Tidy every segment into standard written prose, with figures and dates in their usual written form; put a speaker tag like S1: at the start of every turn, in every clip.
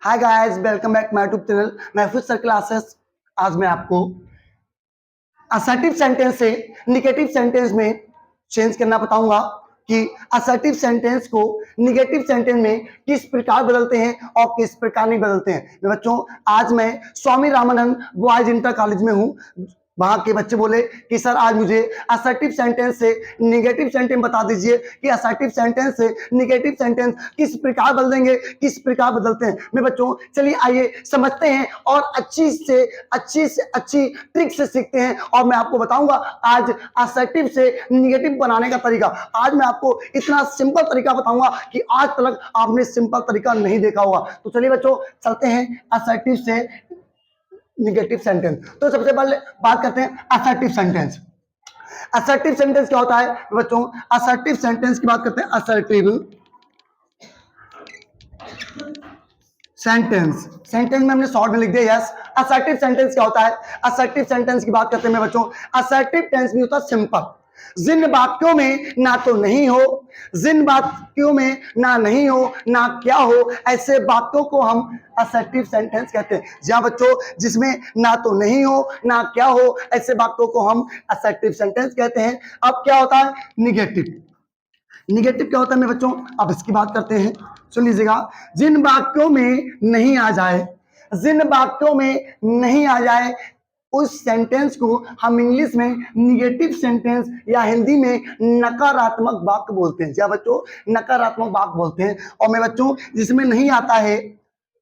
S1: Hi guys, welcome back my YouTube channel महफूज sir classes. आज मैं आपको असर्टिव सेंटेंस से निगेटिव सेंटेंस में चेंज करना बताऊंगा कि असर्टिव सेंटेंस को निगेटिव सेंटेंस में किस प्रकार बदलते हैं और किस प्रकार नहीं बदलते हैं। बच्चों, आज मैं Swami Ramanand boys inter college में हूँ। वहां के बच्चे बोले कि सर आज मुझे असर्टिव सेंटेंस से निगेटिव सेंटेंस बता दीजिए कि असर्टिव सेंटेंस से निगेटिव सेंटेंस किस प्रकार बदलेंगे, किस प्रकार बदलते हैं। मैं बच्चों चलिए आइए समझते हैं और अच्छी से अच्छी ट्रिक से सीखते हैं और मैं आपको बताऊंगा आज असर्टिव से निगेटिव बनाने का तरीका। आज मैं आपको इतना सिंपल तरीका बताऊंगा कि आज तक आपने सिंपल तरीका नहीं देखा होगा। तो चलिए बच्चों चलते हैं असर्टिव से निगेटिव सेंटेंस। तो सबसे पहले बात करते हैं असर्टिव सेंटेंस। असर्टिव सेंटेंस क्या होता है बच्चों? असर्टिव सेंटेंस की बात करते हैं। असर्टिव सेंटेंस, सेंटेंस में हमने शॉर्ट में लिख दिया यस। असर्टिव सेंटेंस क्या होता है? असर्टिव सेंटेंस की बात करते हैं बच्चों। असर्टिव टेंस में होता है सिंपल। जिन वाक्यों में ना तो नहीं हो, जिन वाक्यों में ना नहीं हो ना क्या हो, ऐसे वाक्यों को हम असर्टिव सेंटेंस कहते हैं। जहां बच्चों जिसमें ना तो नहीं हो ना क्या हो, ऐसे वाक्यों को हम असर्टिव सेंटेंस कहते हैं। अब क्या होता है निगेटिव? निगेटिव क्या होता है मेरे बच्चों? अब इसकी बात करते हैं, सुन लीजिएगा। जिन वाक्यों में नहीं आ जाए, जिन वाक्यों में नहीं आ जाए उस सेंटेंस को हम इंग्लिश में निगेटिव सेंटेंस या हिंदी में नकारात्मक वाक्य बोलते हैं। क्या बच्चों? नकारात्मक वाक्य बोलते हैं। और मैं बच्चों जिसमें नहीं आता है,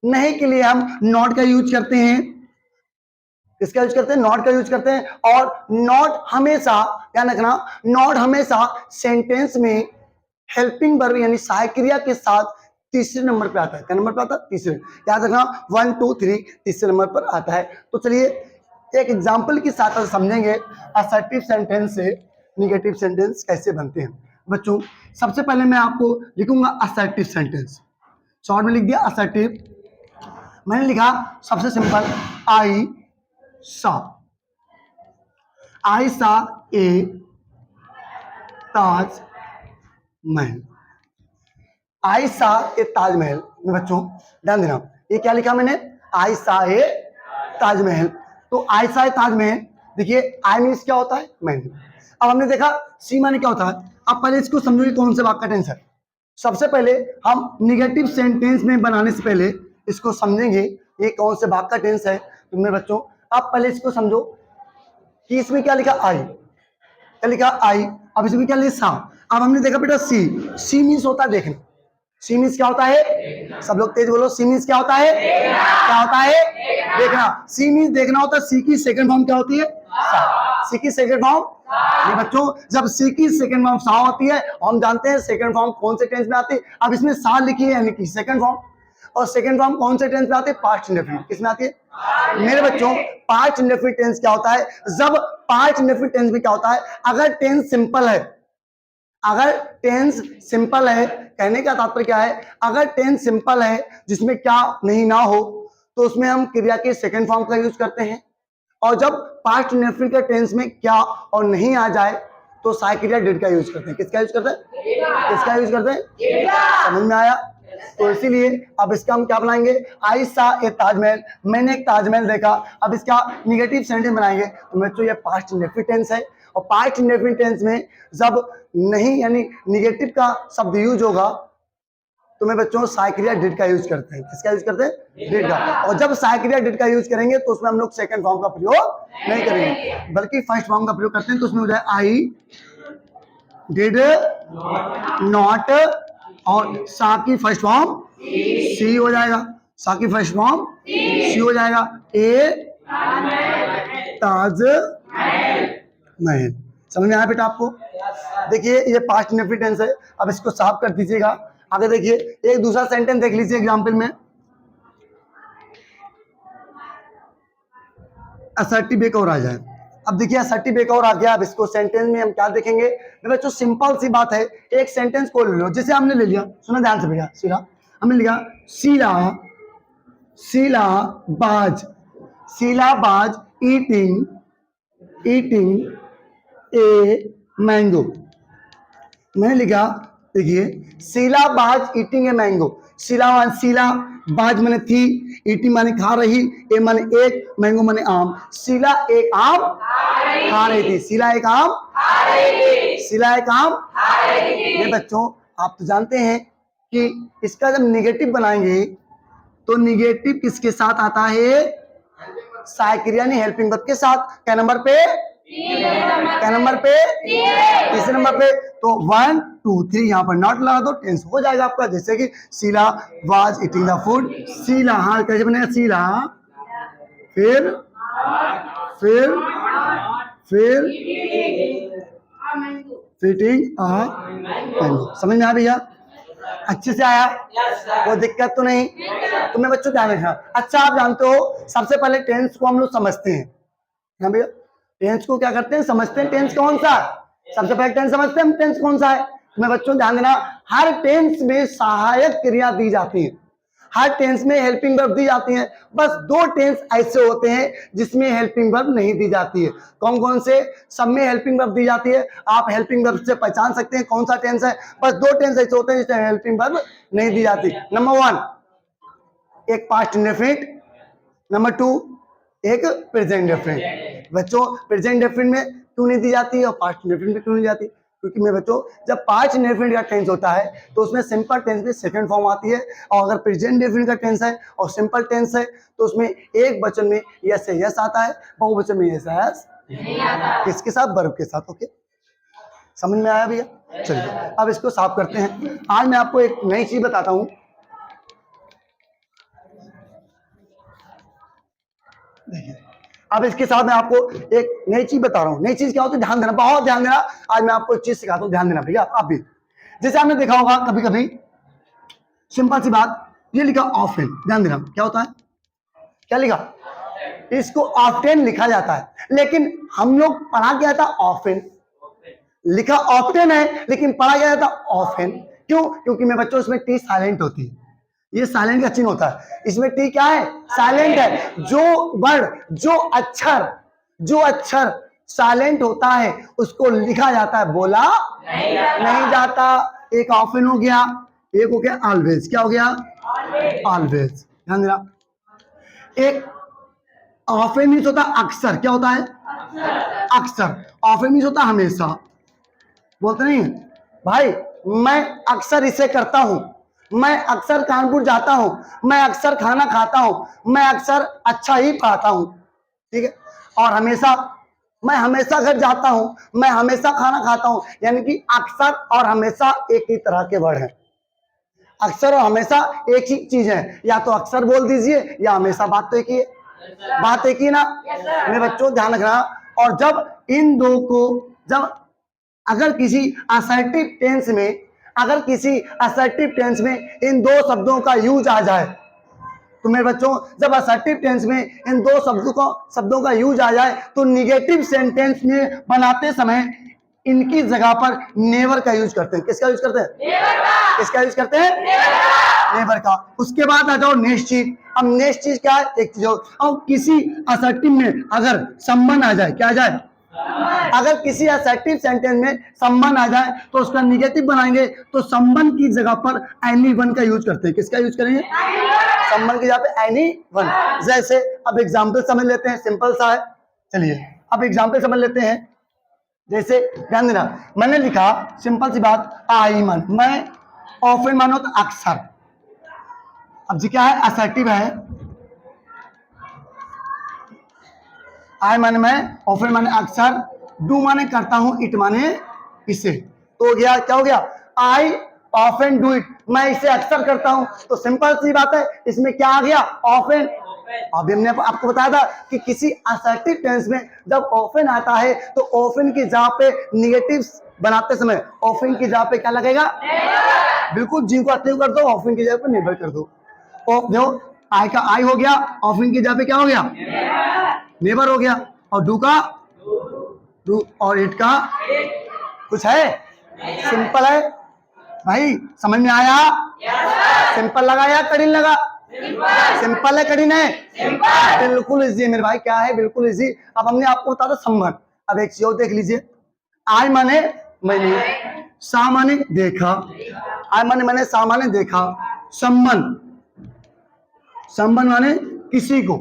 S1: नहीं के लिए हम नॉट का यूज करते हैं। किसका यूज करते हैं? नॉट का यूज करते हैं। और नॉट हमेशा, ध्यान रखना, नॉट हमेशा सेंटेंस में हेल्पिंग वर्ब यानी सहायक क्रिया के साथ तीसरे नंबर पे आता है। क्या नंबर पे आता है? तीसरे। याद रखना 1 2 3 तीसरे नंबर पर आता है। तो चलिए एक एग्जांपल के साथ समझेंगे असर्टिव सेंटेंस से निगेटिव सेंटेंस कैसे बनते हैं। बच्चों सबसे पहले मैं आपको लिखूंगा असर्टिव सेंटेंस। शॉर्ट में लिख दिया असर्टिव। मैंने लिखा सबसे सिंपल आई सा, आई सा ए ताज महल। आई सा ए ताजमहल। बच्चों ध्यान देना, ये क्या लिखा मैंने? आई सा ए ताजमहल। तो आई सा ए ताजमहल, देखिए आई मीन्स क्या होता है? महल। अब हमने देखा सी माने क्या होता है। अब पहले इसको समझो कि कौन से वाक्य का टेंस है। सबसे पहले हम निगेटिव सेंटेंस में बनाने से पहले इसको समझेंगे ये कौन से भाग का टेंस है। तो मेरे बच्चों आप पहले इसको समझो कि इसमें क्या लिखा? आई। क्या लिखा? आई। अब इसमें क्या लिखा? सा। अब हमने देखा बेटा सी, सी मीन्स होता है देखना। सी मीन्स क्या होता है? सब लोग तेज बोलो, सी मीन्स क्या होता है? क्या होता है? देखना। सी मीन्स देखना होता है। सी की सेकंड फॉर्म क्या होती है? सा। सी की सेकंड फॉर्म, ये बच्चों जब सी की सेकंड फॉर्म सा होती है, हम जानते हैं सेकंड फॉर्म कौन से टेंस में आती है। अब इसमें सा लिखी है यानी कि सेकंड फॉर्म। और सेकंड फॉर्म कौन से टेंस में आती है? Past indefinite. किसमें आती है मेरे बच्चों? पास्ट इंडेफिनिट टेंस क्या होता है? जब पास्ट इंडेफिनिट टेंस में क्या होता है, अगर टेंस सिंपल है, अगर टेंस सिंपल है, कहने का तात्पर्य क्या है? अगर टेंस सिंपल है जिसमें क्या नहीं ना हो तो उसमें हम क्रिया के सेकंड फॉर्म का यूज करते हैं। और जब पास्ट इंडेफिनिट के टेंस में क्या और नहीं आ जाए तो सहायक क्रिया डिड का यूज करते हैं। किसका यूज करते हैं? किसका यूज करते हैं? समझ में आया? तो इसीलिए अब इसका हम क्या बनाएंगे? आई सा ए ताजमहल, मैंने एक ताजमहल देखा। अब इसका निगेटिव सेंटेंस बनाएंगे तो बच्चों ये पास्ट इंडेफिनिट टेंस है। और पास्ट इंडेफिनिट टेंस में जब नहीं यानी निगेटिव का शब्द यूज होगा तो मैं बच्चों सहायक क्रिया डिड का यूज करते हैं। किसका यूज करते हैं? डिड का। और जब सहायक क्रिया डिड का यूज करेंगे तो उसमें हम लोग सेकंड फॉर्म का प्रयोग नहीं करेंगे बल्कि फर्स्ट फॉर्म का प्रयोग करते हैं। तो उसमें हो जाए आई डिड नॉट, और सा की फर्स्ट फॉर्म सी हो जाएगा। सा की फर्स्ट फॉर्म सी हो जाएगा। ए ताज महल। समझ में आया बेटा आपको? देखिए ये पास्ट इंडेफिनिट टेंस है। अब इसको साफ कर दीजिएगा। आगे देखिए एक दूसरा सेंटेंस देख लीजिए एग्जांपल में। असर्टिव एक और आ जाए। अब देखिए असर्टिव एक और आ गया। अब इसको सेंटेंस में हम क्या देखेंगे बच्चों? सिंपल सी बात है, एक सेंटेंस को ले लो। जैसे हमने ले लिया, सुना ध्यान से भैया, सीला हमने लिया शीला, शीला बाज, शीला बाज ईटिंग, ईटिंग ए मैंगो। मैंने लिखा देखिए, शीला बाज ईटिंग ए मैंगो। शीला बाज माने थी, ईटिंग माने खा रही, ए माने एक, मैंगो माने आम। शीला एक आम खा रही थी। शीला एक आम ये बच्चों आप तो जानते हैं कि इसका जब निगेटिव बनाएंगे तो निगेटिव किसके साथ आता है? सहायक्रिया यानी हेल्पिंग वर्ब के साथ। क्या नंबर पे? तीसरे नंबर पे। तो 1 2 3 यहाँ पर नॉट लगा दो, टेंस हो जाएगा आपका। जैसे कि Sheela was eating the food. Sheela, हाँ कैसे बनेगा? शीला फिर फीटिंग मैंगो। समझ में आ भैया? अच्छे से आया? कोई दिक्कत तो नहीं? तुम्हें बच्चों ध्यान रखना। अच्छा, आप जानते हो सबसे पहले टेंस को हम लोग समझते हैं ना भैया? टेंस को क्या करते हैं? समझते हैं टेंस कौन सा। सबसे पहले टेंस समझते हैं हम, टेंस कौन सा है। तुम्हें बच्चों ध्यान देना, हर टेंस में सहायक क्रिया दी जाती है, हर टेंस में हेल्पिंग वर्ब दी जाती है। बस 2 टेंस ऐसे होते हैं जिसमें हेल्पिंग वर्ब नहीं दी जाती है। कौन कौन से? सब में हेल्पिंग वर्ब दी जाती है। आप हेल्पिंग वर्ब से पहचान सकते हैं कौन सा टेंस है। बस 2 टेंस ऐसे होते हैं जिसमें हेल्पिंग वर्ब नहीं दी जाती। नंबर 1 एक पास्ट इंडेफिनिट, नंबर 2 एक प्रेजेंट इंडेफिनिट। बच्चों प्रेजेंट इंडेफिनिट में क्यों नहीं दी जाती और पास्ट इंडेफिनिट में क्यों नहीं जाती? क्योंकि मैं बच्चों जब पास्ट इंडेफिनिट का टेंस होता है तो उसमें सिंपल टेंस में सेकंड फॉर्म आती है, और अगर प्रेजेंट इंडेफिनिट का टेंस है और सिंपल टेंस है तो उसमें एक वचन में यस से यस आता है, बहुवचन में यस यस नहीं आता। किसके साथ? वर्ब के साथ। ओके, समझ में आया भैया? चलिए अब इसको साफ करते हैं। आज मैं आपको एक नई चीज बताता हूं। देखिए, अब इसके साथ मैं आपको एक नई चीज बता रहा हूं। नई चीज क्या होती है? ध्यान देना, बहुत ध्यान देना। आज मैं आपको एक चीज सिखाता हूं, ध्यान देना भैया आप भी। जैसे आपने देखा होगा कभी कभी, सिंपल सी बात, ये लिखा ऑफन। ध्यान देना, क्या होता है? क्या लिखा? इसको ऑफ्टेन लिखा जाता है, लेकिन हम लोग पढ़ा क्या था? ऑफन। लिखा ऑफ्टेन है लेकिन पढ़ा गया था ऑफन। क्यों? क्योंकि मैं बच्चों इसमें टी साइलेंट होती है, ये साइलेंट का चिन्ह होता है। इसमें टी क्या है? साइलेंट है। जो वर्ड, जो अक्षर साइलेंट होता है उसको लिखा जाता है, बोला नहीं जाता। एक ऑफन हो गया, एक हो गया ऑलवेज। क्या हो गया? ऑलवेज। ध्यान देना, एक ऑफन मीन्स होता है अक्सर। क्या होता है? अक्सर। ऑफन मीन्स होता है हमेशा। बोलते नहीं भाई मैं अक्सर इसे करता हूं, मैं अक्सर कानपुर जाता हूं, मैं अक्सर खाना खाता हूं, मैं अक्सर अच्छा ही पढ़ाता हूं। ठीक है? और हमेशा, मैं हमेशा घर जाता हूं, मैं हमेशा खाना खाता हूं। यानी कि अक्सर और हमेशा एक ही तरह के वर्ड हैं। अक्सर और हमेशा एक ही चीज है, या तो अक्सर बोल दीजिए या हमेशा, बात तो एक ही है। बात एक ही ना? मेरे बच्चों ध्यान रखना। और जब इन दो को, जब अगर किसी असर्टिव टेंस में, अगर किसी असर्टिव टेंस में इन दो शब्दों का यूज आ जाए, तो मेरे बच्चों जब असर्टिव टेंस में इन दो शब्दों का यूज आ जाए तो निगेटिव सेंटेंस में बनाते समय इनकी जगह पर नेवर का यूज करते हैं। किसका यूज करते हैं? नेवर का। किसका यूज करते हैं? नेवर का। उसके बाद आ जाओ नेक्स्ट चीज। अब नेक्स्ट चीज क्या है? एक चीज और, किसी असर्टिव में अगर संबंध आ जाए, क्या आ जाए? अगर किसी असर्टिव सेंटेंस में संबंध आ जाए तो उसका निगेटिव बनाएंगे, तो संबंध की जगह पर एनी वन का यूज करते हैं। किसका यूज करेंगे? संबंध की जगह पे एनी वन। जैसे अब एग्जाम्पल समझ लेते हैं, सिंपल सा है। चलिए अब एग्जाम्पल समझ लेते हैं। जैसे ध्यान देना, मैंने लिखा सिंपल सी बात, आई मन, मैं ऑफन मानो तो अक्सर। अब जी क्या है? असर्टिव है। आई माने मैं, ऑफन माने अक्सर, डू माने करता हूं, इट माने इसे। तो हो गया, क्या हो गया? आई ऑफन डू इट, मैं इसे अक्सर करता हूं। तो सिंपल सी बात है, इसमें क्या आ गया? ऑफन। अभी हमने आपको बताया था कि किसी असर्टिव टेंस में जब ऑफन आता है तो ऑफन की जगह पे निगेटिव बनाते समय ऑफन की जगह पे क्या लगेगा? बिल्कुल, जी को एक्टिव कर दो, ऑफन की जगह पे नेवर कर दो। देखो आई का आई हो गया, ऑफन की जगह पे क्या हो गया? नेवर हो गया। और डू का डू, और इट का कुछ है? सिंपल है भाई, समझ में आया? सिंपल लगा या कठिन लगा? सिंपल है, कठिन है? बिल्कुल इजी है मेरे भाई। क्या है? बिल्कुल इजी। अब हमने आपको बता दो संबंध। अब एक चीज और देख लीजिए, आई माने मैंने, सा माने देखा, आई माने मैंने, सा माने देखा, संबंध, संबंध माने किसी को,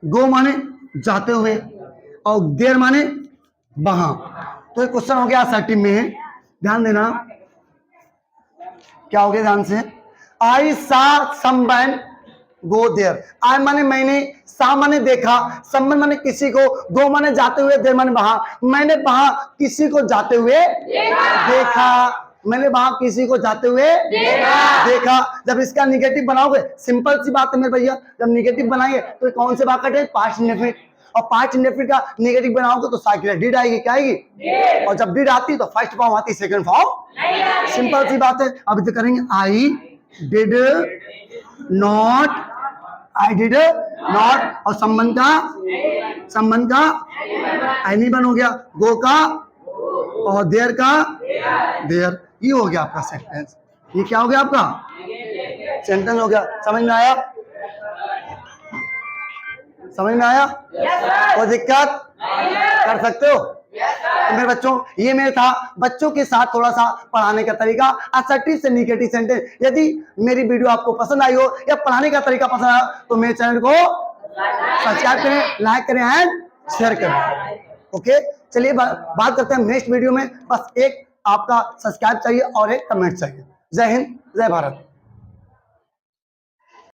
S1: गो माने जाते हुए, और देर माने वहां। तो एक क्वेश्चन हो गया असर्टिव में, ध्यान देना क्या हो गया, ध्यान से। आई सा समवन गो देयर, आई माने मैंने, सा माने देखा, समवन माने किसी को, गो माने जाते हुए, देर माने वहां। मैंने वहां किसी को जाते हुए देखा, मैंने वहां किसी को जाते हुए देखा। जब इसका निगेटिव बनाओगे, सिंपल सी बात है मेरे भैया, जब निगेटिव बनाएंगे तो कौन से भाग कटे, पास्ट इंडेफिनिट, और पास्ट इंडेफिनिट का निगेटिव बनाओगे तो साइकिल डिड आएगी, क्या आएगी, और जब डिड आती तो फर्स्ट फॉर्म आती, सेकंड फॉर्म, सिंपल सी बात है। अब तो करेंगे I did not, I did not, और संबंध का एनिमल हो गया, गो का, और देयर का देयर, ये हो गया आपका सेंटेंस। ये क्या हो गया आपका सेंटेंस हो गया। समझ में आया, समझ में आया? कोई दिक्कत कर सकते हो? तो मेरे बच्चों, ये मेरे था बच्चों के साथ थोड़ा सा पढ़ाने का तरीका, असर्टिव से निगेटिव सेंटेंस। यदि मेरी वीडियो आपको पसंद आई हो या पढ़ाने का तरीका पसंद आया तो मेरे चैनल को सब्सक्राइब करें, लाइक करें एंड शेयर करें। ओके, चलिए बात करते हैं नेक्स्ट वीडियो में। बस एक आपका सब्सक्राइब चाहिए और एक कमेंट चाहिए। जय हिंद, जय भारत।